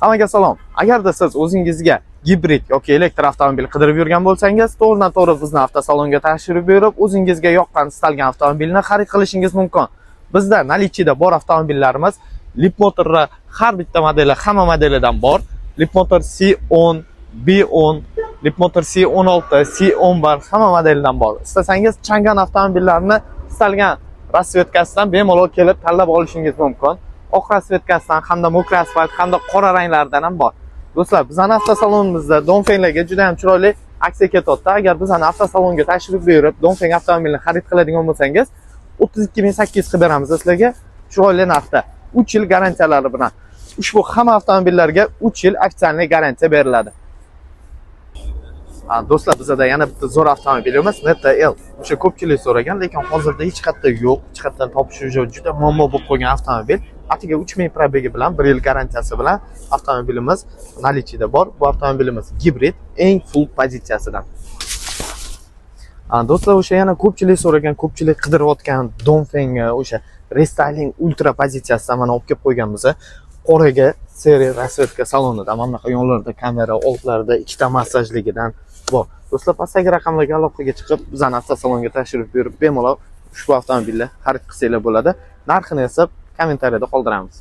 Hammaga salom. Agarda siz o'zingizga gibrid yoki elektr avtomobil qidirib yurgan bo'lsangiz, to'g'ridan-to'g'ri bizni avtosalonga tashrif buyurib, o'zingizga yoqqan istalgan avtomobilni xarid qilishingiz mumkin. Bizda наличиеda bor avtomobillarimiz Leapmotor'da har bitta modeli, hamma modelidan bor. Leapmotor C10, B10, Leapmotor C16, C11 hamma modelidan bor. Istasangiz Chang'an avtomobillarini istalgan rasvetkasidan bemalol kelib tanlab olishingiz mumkin. Oq rasvetkasidan hamda mokra asfalt hamda qora ranglardan ham bor. Do'stlar, bizning avtosalonimizda Dongfenglarga juda ham chiroyli aksiya ketyapti. Agar bizning avtosalonga tashrif buyurib, Dongfeng avtomobilini xarid qiladigan bo'lsangiz, 32800 qilib beramiz sizlarga chiroyli narxda. 3 yil garantiyalari bilan. Ushbu hamma avtomobillarga 3 yil ofitsial garantiya beriladi. Do'stlar, bizda yana bitta zo'r avtomobilimiz Netta L. O'sha ko'pchilik so'ragan, lekin hozirda hech qayerda yo'q. Hech qayerdan topish juda muammo bo'lib qolgan avtomobil. Atiga 3000 probegi bilan, 1 yil garantiyasi bilan avtomobilimiz наличиеda bor. Bu avtomobilimiz gibrid, eng full pozitsiyasidan. Do'stlar, o'sha yana ko'pchilik so'ragan, ko'pchilik qidirayotgan Dongfeng o'sha restyling ultra pozitsiyasidan mana olib kelib qo'yganmiz. Qoraga seriya rasvetka salonida, mana bunaqa yonlarida kamera, oldlarida ikkita massajligidan bor. Do'stlar, pastdagi raqamlarga aloqaga chiqib, bizning avtosalonga tashrif buyurib, bemalol ushbu avtomobilni xarid qilsanglar bo'ladi. Narxini esa kommentariyada qoldiramiz.